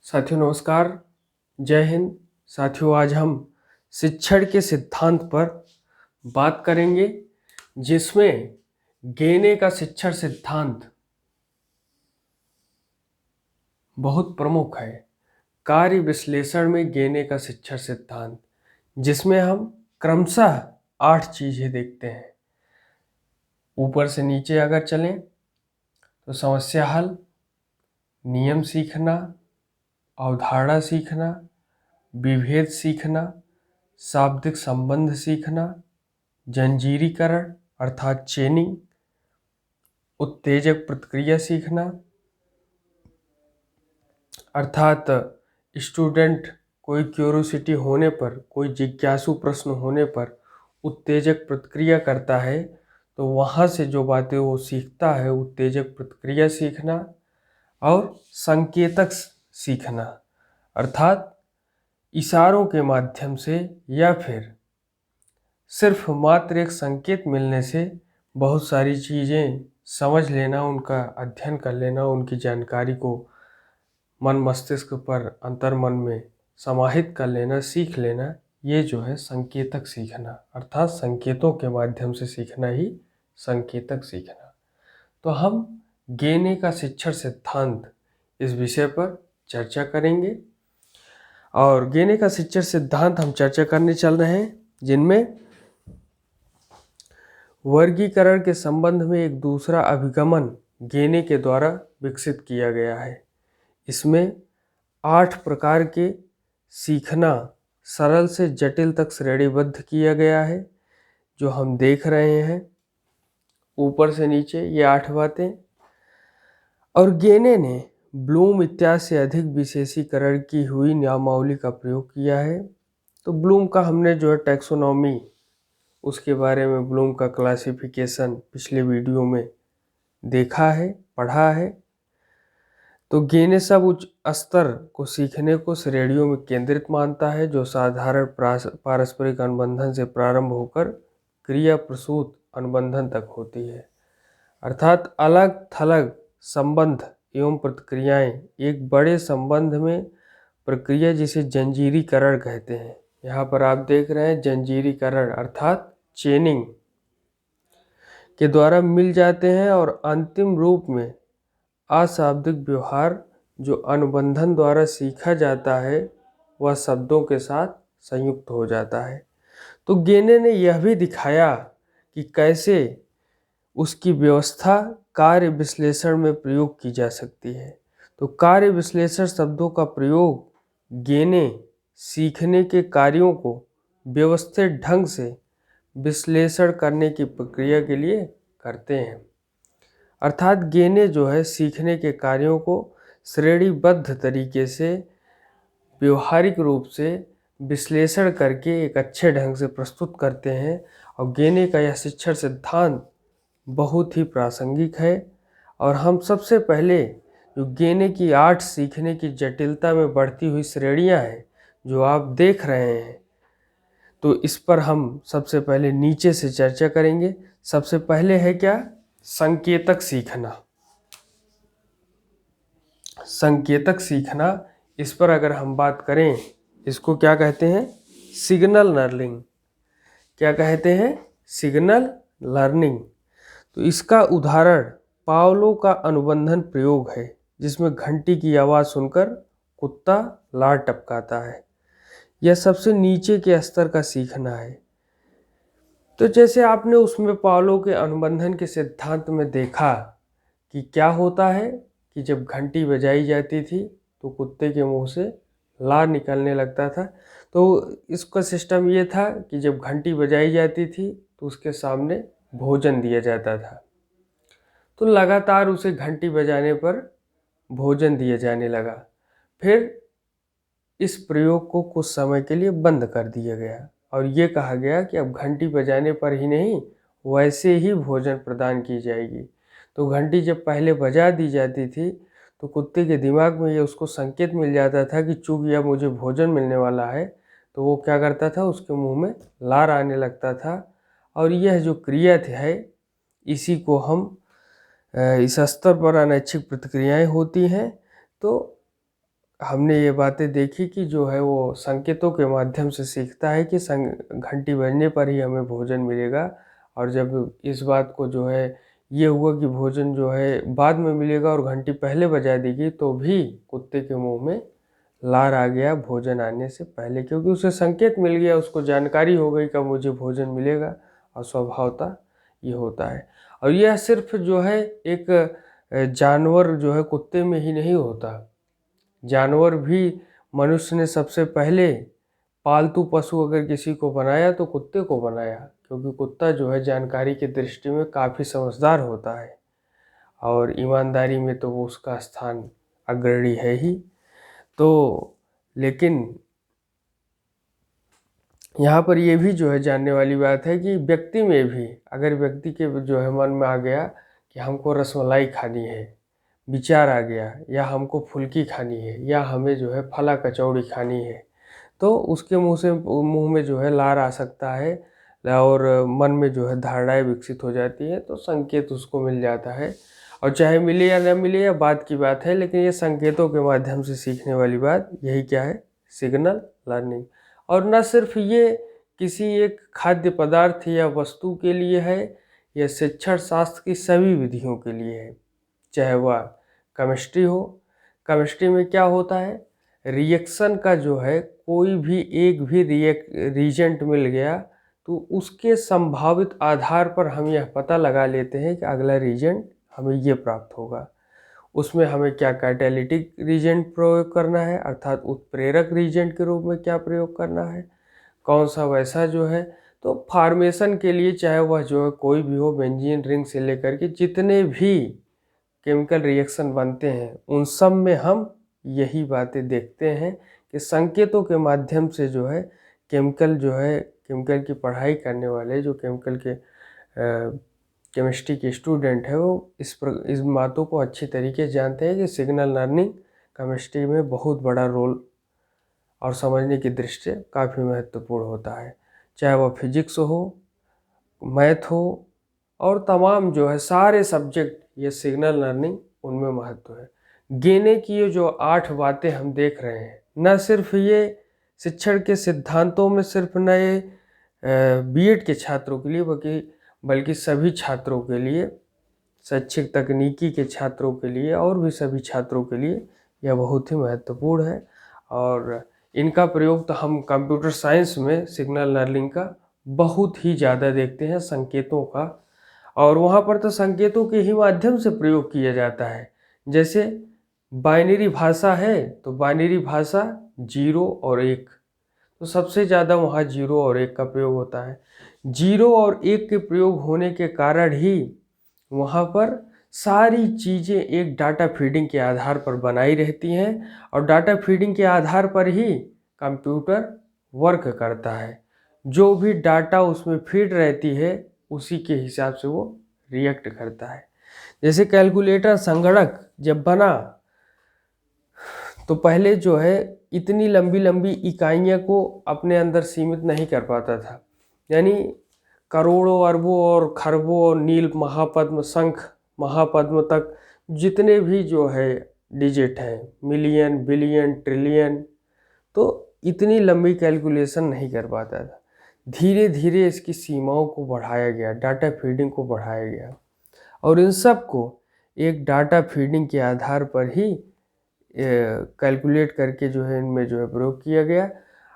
साथियों नमस्कार, जय हिंद। साथियों आज हम शिक्षण के सिद्धांत पर बात करेंगे, जिसमें गेने का शिक्षण सिद्धांत बहुत प्रमुख है। कार्य विश्लेषण में गेने का शिक्षण सिद्धांत, जिसमें हम क्रमशः 8 चीजें देखते हैं। ऊपर से नीचे अगर चलें तो समस्या हल, नियम सीखना, अवधारणा सीखना, विभेद सीखना, शाब्दिक संबंध सीखना, जंजीरीकरण अर्थात चेनिंग, उत्तेजक प्रतिक्रिया सीखना अर्थात स्टूडेंट कोई क्यूरोसिटी होने पर, कोई जिज्ञासु प्रश्न होने पर उत्तेजक प्रतिक्रिया करता है तो वहाँ से जो बातें वो सीखता है, उत्तेजक प्रतिक्रिया सीखना। और संकेतक सीखना अर्थात इशारों के माध्यम से या फिर सिर्फ मात्र एक संकेत मिलने से बहुत सारी चीज़ें समझ लेना, उनका अध्ययन कर लेना, उनकी जानकारी को मन मस्तिष्क पर अंतर्मन में समाहित कर लेना, सीख लेना, ये जो है संकेतक सीखना अर्थात संकेतों के माध्यम से सीखना ही संकेतक सीखना। तो हम गेने का शिक्षण सिद्धांत इस विषय पर चर्चा करेंगे। और गेने का शिक्षण सिद्धांत हम चर्चा करने चल रहे हैं, जिनमें वर्गीकरण के संबंध में एक दूसरा अभिगमन गेने के द्वारा विकसित किया गया है। इसमें 8 प्रकार के सीखना सरल से जटिल तक श्रेणीबद्ध किया गया है, जो हम देख रहे हैं ऊपर से नीचे ये 8 बातें। और गेने ने ब्लूम इत्यादि से अधिक विशेषीकरण की हुई नामावली का प्रयोग किया है। तो ब्लूम का हमने जो है टैक्सोनॉमी, उसके बारे में ब्लूम का क्लासिफिकेशन पिछले वीडियो में देखा है, पढ़ा है। तो गेने सब उच्च स्तर को सीखने को श्रेणियों में केंद्रित मानता है, जो साधारण पारस्परिक अनुबंधन से प्रारंभ होकर क्रिया प्रसूत अनुबंधन तक होती है। अर्थात अलग थलग संबंध एवं प्रतिक्रियाएं एक बड़े संबंध में प्रक्रिया, जिसे जंजीरीकरण कहते हैं। यहाँ पर आप देख रहे हैं जंजीरीकरण अर्थात चेनिंग के द्वारा मिल जाते हैं, और अंतिम रूप में अशाब्दिक व्यवहार जो अनुबंधन द्वारा सीखा जाता है वह शब्दों के साथ संयुक्त हो जाता है। तो गेने ने यह भी दिखाया कि कैसे उसकी व्यवस्था कार्य विश्लेषण में प्रयोग की जा सकती है। तो कार्य विश्लेषण शब्दों का प्रयोग गेने सीखने के कार्यों को व्यवस्थित ढंग से विश्लेषण करने की प्रक्रिया के लिए करते हैं। अर्थात गेने जो है सीखने के कार्यों को श्रेणीबद्ध तरीके से व्यवहारिक रूप से विश्लेषण करके एक अच्छे ढंग से प्रस्तुत करते हैं। और गेने का यह शिक्षण सिद्धांत बहुत ही प्रासंगिक है। और हम सबसे पहले जो गेने की 8 सीखने की जटिलता में बढ़ती हुई श्रेणियां हैं जो आप देख रहे हैं, तो इस पर हम सबसे पहले नीचे से चर्चा करेंगे। सबसे पहले है क्या? संकेतक सीखना। संकेतक सीखना, इस पर अगर हम बात करें, इसको क्या कहते हैं? Signal learning. क्या कहते हैं? Signal learning. तो इसका उदाहरण पावलो का अनुबंधन प्रयोग है, जिसमें घंटी की आवाज़ सुनकर कुत्ता लार टपकाता है। यह सबसे नीचे के स्तर का सीखना है। तो जैसे आपने उसमें पावलो के अनुबंधन के सिद्धांत में देखा कि क्या होता है कि जब घंटी बजाई जाती थी तो कुत्ते के मुंह से लार निकलने लगता था। तो इसका सिस्टम ये था कि जब घंटी बजाई जाती थी तो उसके सामने भोजन दिया जाता था। तो लगातार उसे घंटी बजाने पर भोजन दिया जाने लगा। फिर इस प्रयोग को कुछ समय के लिए बंद कर दिया गया और ये कहा गया कि अब घंटी बजाने पर ही नहीं, वैसे ही भोजन प्रदान की जाएगी। तो घंटी जब पहले बजा दी जाती थी तो कुत्ते के दिमाग में ये उसको संकेत मिल जाता था कि चूंकि अब मुझे भोजन मिलने वाला है, तो वो क्या करता था, उसके मुंह में लार आने लगता था। और यह जो क्रिया है, इसी को हम इस स्तर पर अनैच्छिक प्रतिक्रियाएं होती हैं। तो हमने ये बातें देखी कि जो है वो संकेतों के माध्यम से सीखता है कि घंटी बजने पर ही हमें भोजन मिलेगा। और जब इस बात को जो है ये हुआ कि भोजन जो है बाद में मिलेगा और घंटी पहले बजा दी गई, तो भी कुत्ते के मुंह में लार आ गया भोजन आने से पहले, क्योंकि उसे संकेत मिल गया, उसको जानकारी हो गई कि मुझे भोजन मिलेगा। और स्वभावतः ये होता है। और यह सिर्फ जो है एक जानवर जो है कुत्ते में ही नहीं होता, जानवर भी मनुष्य ने सबसे पहले पालतू पशु अगर किसी को बनाया तो कुत्ते को बनाया, क्योंकि कुत्ता जो है जानकारी की दृष्टि में काफ़ी समझदार होता है और ईमानदारी में तो वो उसका स्थान अग्रणी है ही। तो लेकिन यहाँ पर ये भी जो है जानने वाली बात है कि व्यक्ति में भी अगर व्यक्ति के जो है मन में आ गया कि हमको रसमलाई खानी है, विचार आ गया, या हमको फुल्की खानी है, या हमें जो है फला कचौड़ी खानी है, तो उसके मुंह में जो है लार आ सकता है और मन में जो है धारणाएं विकसित हो जाती है, तो संकेत उसको मिल जाता है। और चाहे मिले या न मिले या बात की बात है, लेकिन ये संकेतों के माध्यम से सीखने वाली बात यही क्या है, सिग्नल लर्निंग। और न सिर्फ ये किसी एक खाद्य पदार्थ या वस्तु के लिए है, यह शिक्षण शास्त्र की सभी विधियों के लिए है। चाहे वह केमिस्ट्री हो, केमिस्ट्री में क्या होता है, रिएक्शन का जो है कोई भी एक भी रिएजेंट मिल गया तो उसके संभावित आधार पर हम यह पता लगा लेते हैं कि अगला रिएजेंट हमें ये प्राप्त होगा। उसमें हमें क्या कैटालिटिक रिएजेंट प्रयोग करना है, अर्थात उत्प्रेरक रिएजेंट के रूप में क्या प्रयोग करना है, कौन सा वैसा जो है। तो फार्मेशन के लिए चाहे वह जो है कोई भी हो, बेंजीन रिंग से लेकर के जितने भी केमिकल रिएक्शन बनते हैं उन सब में हम यही बातें देखते हैं कि संकेतों के माध्यम से जो है केमिकल की पढ़ाई करने वाले जो केमिस्ट्री के स्टूडेंट है वो इस बातों को अच्छी तरीके से जानते हैं कि सिग्नल लर्निंग केमिस्ट्री में बहुत बड़ा रोल और समझने की दृष्टि से काफ़ी महत्वपूर्ण होता है। चाहे वह फिजिक्स हो, मैथ हो, और तमाम जो है सारे सब्जेक्ट, ये सिग्नल लर्निंग उनमें महत्व है। गेने की ये जो 8 बातें हम देख रहे हैं, न सिर्फ ये शिक्षण के सिद्धांतों में सिर्फ नए बीएड के छात्रों के लिए बल्कि सभी छात्रों के लिए, शैक्षिक तकनीकी के छात्रों के लिए और भी सभी छात्रों के लिए यह बहुत ही महत्वपूर्ण है। और इनका प्रयोग तो हम कंप्यूटर साइंस में सिग्नल लर्निंग का बहुत ही ज़्यादा देखते हैं, संकेतों का। और वहाँ पर तो संकेतों के ही माध्यम से प्रयोग किया जाता है। जैसे बाइनरी भाषा है तो बाइनरी भाषा 0 और 1, तो सबसे ज़्यादा वहाँ 0 और 1 का प्रयोग होता है। 0 और 1 के प्रयोग होने के कारण ही वहाँ पर सारी चीज़ें एक डाटा फीडिंग के आधार पर बनाई रहती हैं और डाटा फीडिंग के आधार पर ही कंप्यूटर वर्क करता है। जो भी डाटा उसमें फीड रहती है उसी के हिसाब से वो रिएक्ट करता है। जैसे कैलकुलेटर संगणक जब बना तो पहले जो है इतनी लंबी लंबी इकाइयों को अपने अंदर सीमित नहीं कर पाता था, यानी करोड़ों अरबों और खरबों और नील महापद्म शंख महापद्म तक जितने भी जो है डिजिट हैं, मिलियन बिलियन ट्रिलियन, तो इतनी लंबी कैलकुलेशन नहीं कर पाता था। धीरे धीरे इसकी सीमाओं को बढ़ाया गया, डाटा फीडिंग को बढ़ाया गया और इन सब को एक डाटा फीडिंग के आधार पर ही कैलकुलेट करके जो है इनमें जो है प्रयोग किया गया।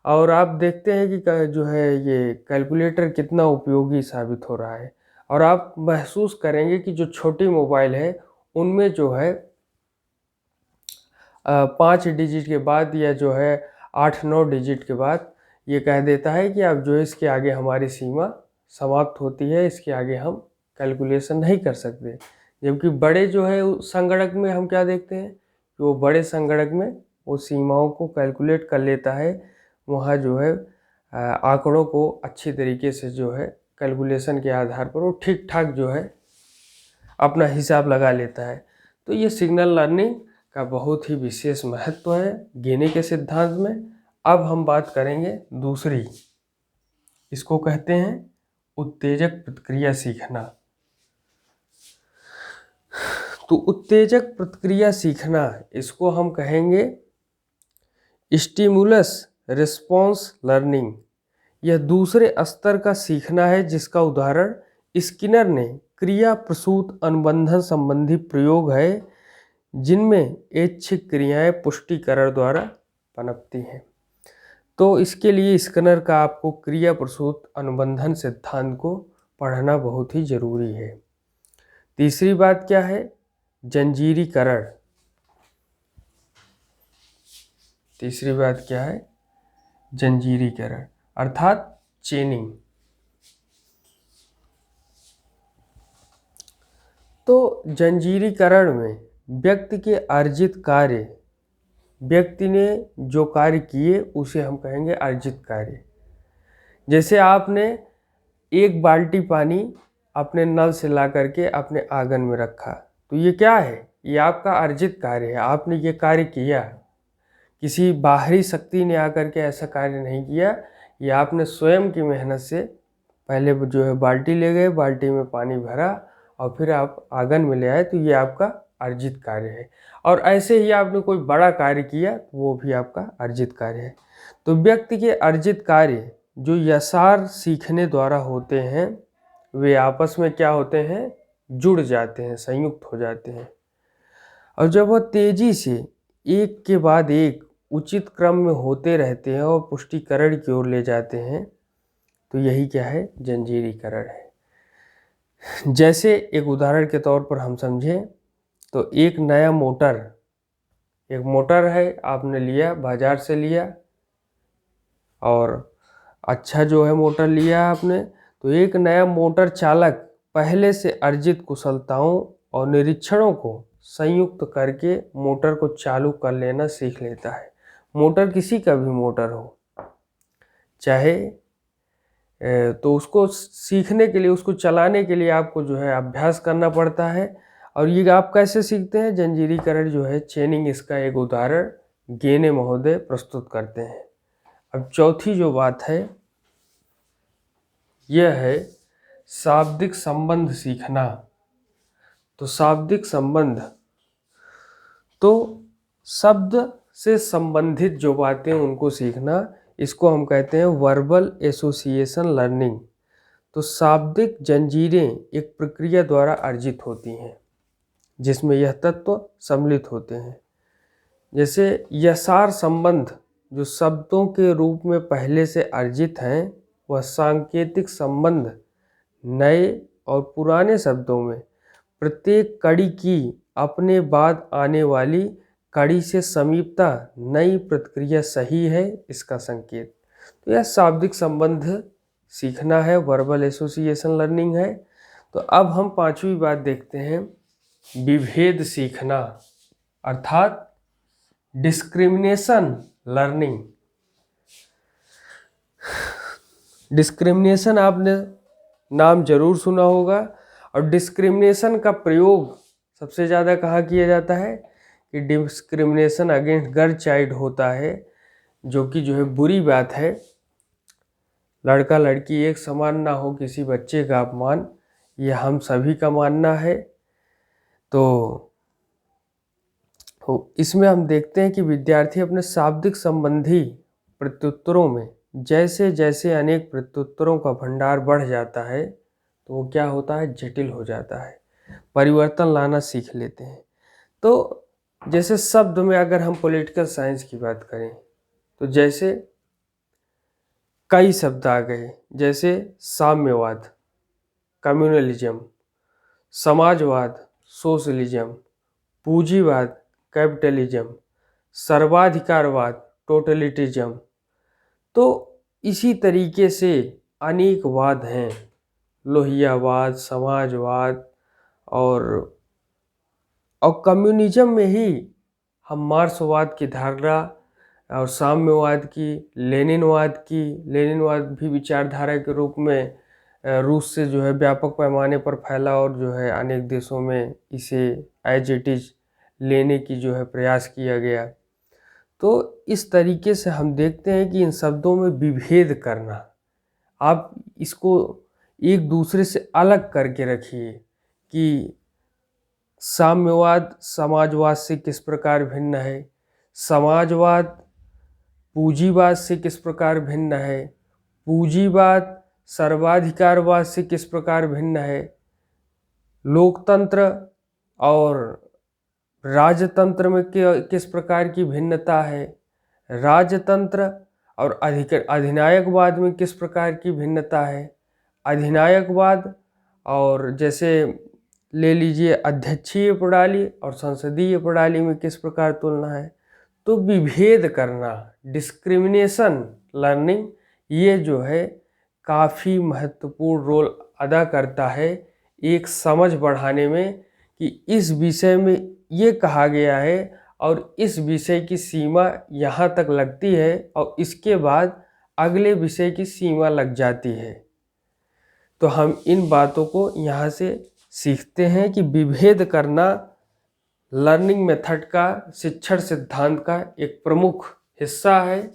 और आप देखते हैं कि जो है ये कैलकुलेटर कितना उपयोगी साबित हो रहा है। और आप महसूस करेंगे कि जो छोटी मोबाइल है उनमें जो है 5 डिजिट के बाद या जो है 8-9 डिजिट के बाद ये कह देता है कि अब जो है इसके आगे हमारी सीमा समाप्त होती है, इसके आगे हम कैलकुलेशन नहीं कर सकते। जबकि बड़े जो है संगणक में हम क्या देखते हैं कि वो बड़े संगणक में वो सीमाओं को कैलकुलेट कर लेता है, वहाँ जो है आंकड़ों को अच्छी तरीके से जो है कैलकुलेशन के आधार पर वो ठीक ठाक जो है अपना हिसाब लगा लेता है। तो ये सिग्नल लर्निंग का बहुत ही विशेष महत्व है गेने के सिद्धांत में। अब हम बात करेंगे दूसरी, इसको कहते हैं उत्तेजक प्रतिक्रिया सीखना। तो उत्तेजक प्रतिक्रिया सीखना, इसको हम कहेंगे स्टिमुलस रिस्पॉन्स लर्निंग, यह दूसरे स्तर का सीखना है जिसका उदाहरण स्किनर ने क्रिया प्रसूत अनुबंधन संबंधी प्रयोग है जिनमें ऐच्छिक क्रियाएं पुष्टिकरण द्वारा पनपती हैं। तो इसके लिए स्किनर का आपको क्रिया प्रसूत अनुबंधन सिद्धांत को पढ़ना बहुत ही जरूरी है। तीसरी बात क्या है? जंजीरीकरण। तीसरी बात क्या है? जंजीरीकरण अर्थात चेनिंग। तो जंजीरीकरण में व्यक्ति के अर्जित कार्य, व्यक्ति ने जो कार्य किए उसे हम कहेंगे अर्जित कार्य। जैसे आपने एक बाल्टी पानी अपने नल से ला करके अपने आंगन में रखा, तो ये क्या है? ये आपका अर्जित कार्य है। आपने ये कार्य किया, किसी बाहरी शक्ति ने आकर के ऐसा कार्य नहीं किया। ये आपने स्वयं की मेहनत से पहले जो है बाल्टी ले गए, बाल्टी में पानी भरा और फिर आप आंगन में ले आए, तो ये आपका अर्जित कार्य है। और ऐसे ही आपने कोई बड़ा कार्य किया, तो वो भी आपका अर्जित कार्य है। तो व्यक्ति के अर्जित कार्य जो यसार सीखने द्वारा होते हैं, वे आपस में क्या होते हैं? जुड़ जाते हैं, संयुक्त हो जाते हैं। और जब वह तेजी से एक के बाद एक उचित क्रम में होते रहते हैं और पुष्टिकरण की ओर ले जाते हैं, तो यही क्या है? जंजीरीकरण है। जैसे एक उदाहरण के तौर पर हम समझें तो एक नया मोटर, एक मोटर है, आपने लिया, बाजार से लिया और अच्छा जो है मोटर लिया आपने, तो एक नया मोटर चालक पहले से अर्जित कुशलताओं और निरीक्षणों को संयुक्त करके मोटर को चालू कर लेना सीख लेता है। मोटर किसी का भी मोटर हो चाहे, तो उसको सीखने के लिए, उसको चलाने के लिए आपको जो है अभ्यास करना पड़ता है। और ये आप कैसे सीखते हैं? जंजीरीकरण जो है, चेनिंग, इसका एक उदाहरण गेने महोदय प्रस्तुत करते हैं। अब चौथी जो बात है यह है शाब्दिक संबंध सीखना। तो शाब्दिक संबंध, तो शब्द से संबंधित जो बातें उनको सीखना, इसको हम कहते हैं वर्बल एसोसिएशन लर्निंग। तो शाब्दिक जंजीरें एक प्रक्रिया द्वारा अर्जित होती हैं जिसमें यह तत्व सम्मिलित होते हैं। जैसे यसार संबंध जो शब्दों के रूप में पहले से अर्जित हैं, वह सांकेतिक संबंध नए और पुराने शब्दों में प्रत्येक कड़ी की अपने बाद आने वाली कड़ी से समीपता नई प्रतिक्रिया सही है, इसका संकेत। तो यह शाब्दिक संबंध सीखना है, वर्बल एसोसिएशन लर्निंग है। तो अब हम पांचवी बात देखते हैं, विभेद सीखना अर्थात डिस्क्रिमिनेशन लर्निंग। डिस्क्रिमिनेशन आपने नाम जरूर सुना होगा। और डिस्क्रिमिनेशन का प्रयोग सबसे ज़्यादा कहाँ किया जाता है? कि डिस्क्रिमिनेशन अगेंस्ट गर्ल चाइल्ड होता है, जो कि जो है बुरी बात है। लड़का लड़की एक समान ना हो, किसी बच्चे का अपमान, यह हम सभी का मानना है। तो इसमें हम देखते हैं कि विद्यार्थी अपने शाब्दिक संबंधी प्रत्युत्तरों में जैसे जैसे अनेक प्रत्युत्तरों का भंडार बढ़ जाता है, तो वो क्या होता है? जटिल हो जाता है, परिवर्तन लाना सीख लेते हैं। तो जैसे शब्द में अगर हम पॉलिटिकल साइंस की बात करें, तो जैसे कई शब्द आ गए, जैसे साम्यवाद, कम्युनलिज्म, समाजवाद, सोशलिज्म, पूंजीवाद, कैपिटलिज्म, सर्वाधिकारवाद, टोटलिटिज्म। तो इसी तरीके से अनेक वाद हैं, लोहियावाद, समाजवाद, और कम्युनिज्म में ही हम मार्क्सवाद की धारणा और साम्यवाद की, लेनिनवाद भी विचारधारा के रूप में रूस से जो है व्यापक पैमाने पर फैला और जो है अनेक देशों में इसे एज इट इज लेने की जो है प्रयास किया गया। तो इस तरीके से हम देखते हैं कि इन शब्दों में विभेद करना, आप इसको एक दूसरे से अलग करके रखिए कि साम्यवाद समाजवाद से किस प्रकार भिन्न है। समाजवाद पूंजीवाद से किस प्रकार भिन्न है, पूंजीवाद सर्वाधिकारवाद से किस प्रकार भिन्न है, लोकतंत्र और राजतंत्र में किस प्रकार की भिन्नता है, राजतंत्र और अधिनायकवाद में किस प्रकार की भिन्नता है, अधिनायकवाद और जैसे ले लीजिए अध्यक्षीय प्रणाली और संसदीय प्रणाली में किस प्रकार तुलना है। तो विभेद करना, डिस्क्रिमिनेशन लर्निंग, ये जो है काफ़ी महत्वपूर्ण रोल अदा करता है एक समझ बढ़ाने में कि इस विषय में ये कहा गया है और इस विषय की सीमा यहाँ तक लगती है और इसके बाद अगले विषय की सीमा लग जाती है। तो हम इन बातों को यहाँ से सीखते हैं कि विभेद करना लर्निंग मेथड का, शिक्षण सिद्धांत का एक प्रमुख हिस्सा है।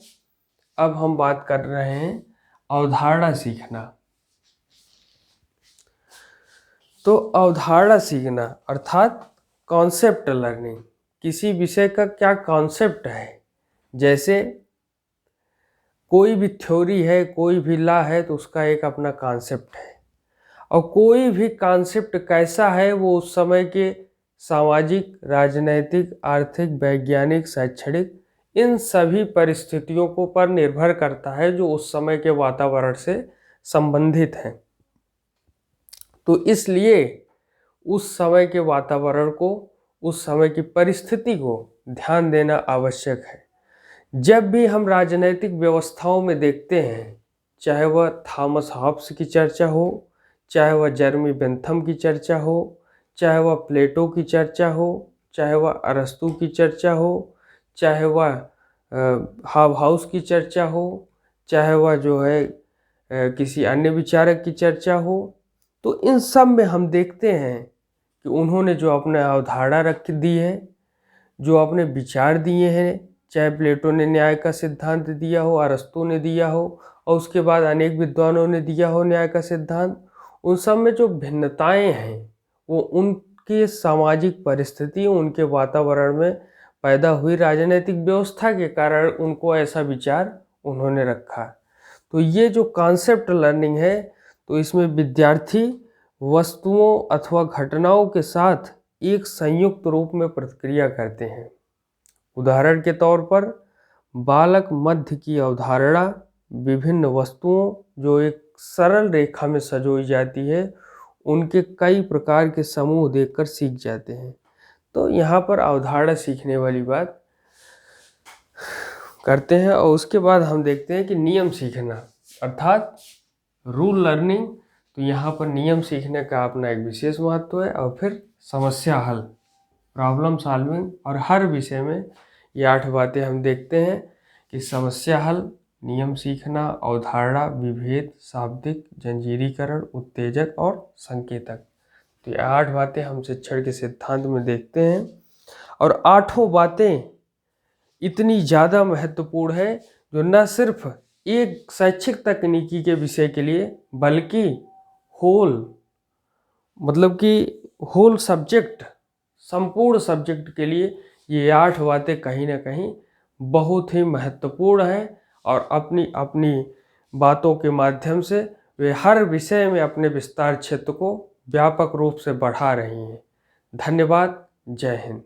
अब हम बात कर रहे हैं अवधारणा सीखना। तो अवधारणा सीखना अर्थात कॉन्सेप्ट लर्निंग, किसी विषय का क्या कॉन्सेप्ट है। जैसे कोई भी थ्योरी है, कोई भी लॉ है तो उसका एक अपना कॉन्सेप्ट है, और कोई भी कॉन्सेप्ट कैसा है वो उस समय के सामाजिक, राजनैतिक, आर्थिक, वैज्ञानिक, शैक्षणिक, इन सभी परिस्थितियों को पर निर्भर करता है जो उस समय के वातावरण से संबंधित हैं। तो इसलिए उस समय के वातावरण को, उस समय की परिस्थिति को ध्यान देना आवश्यक है। जब भी हम राजनैतिक व्यवस्थाओं में देखते हैं, चाहे वह थॉमस हॉब्स की चर्चा हो, चाहे वह जेरेमी बेंथम की चर्चा हो, चाहे वह प्लेटो की चर्चा हो, चाहे वह अरस्तू की चर्चा हो, चाहे वह हाउस की चर्चा हो, चाहे वह जो है किसी अन्य विचारक की चर्चा हो, तो इन सब में हम देखते हैं कि उन्होंने जो अपने अवधारणा रख दी है, जो अपने विचार दिए हैं, चाहे प्लेटो ने न्याय का सिद्धांत दिया हो, अरस्तू ने दिया हो, और उसके बाद अनेक विद्वानों ने दिया हो न्याय का सिद्धांत, उन सब में जो भिन्नताएं हैं वो उनके सामाजिक परिस्थिति, उनके वातावरण में पैदा हुई राजनीतिक व्यवस्था के कारण उनको ऐसा विचार उन्होंने रखा। तो ये जो कॉन्सेप्ट लर्निंग है, तो इसमें विद्यार्थी वस्तुओं अथवा घटनाओं के साथ एक संयुक्त रूप में प्रतिक्रिया करते हैं। उदाहरण के तौर पर बालक मध्य की अवधारणा विभिन्न वस्तुओं जो एक सरल रेखा में सजोई जाती है, उनके कई प्रकार के समूह देखकर सीख जाते हैं। तो यहाँ पर अवधारणा सीखने वाली बात करते हैं। और उसके बाद हम देखते हैं कि नियम सीखना अर्थात रूल लर्निंग। तो यहाँ पर नियम सीखने का अपना एक विशेष महत्व है। और फिर समस्या हल, प्रॉब्लम सॉल्विंग, और हर विषय में ये 8 बातें हम देखते हैं कि समस्या हल, नियम सीखना, अवधारणा, विभेद, शाब्दिक, जंजीरीकरण, उत्तेजक और संकेतक। तो ये 8 बातें हम शिक्षण के सिद्धांत में देखते हैं। और 8 बातें इतनी ज़्यादा महत्वपूर्ण है जो न सिर्फ एक शैक्षिक तकनीकी के विषय के लिए बल्कि होल सब्जेक्ट, संपूर्ण सब्जेक्ट के लिए ये 8 बातें कहीं ना कहीं बहुत ही महत्वपूर्ण है। और अपनी अपनी बातों के माध्यम से वे हर विषय में अपने विस्तार क्षेत्र को व्यापक रूप से बढ़ा रही हैं। धन्यवाद। जय हिंद।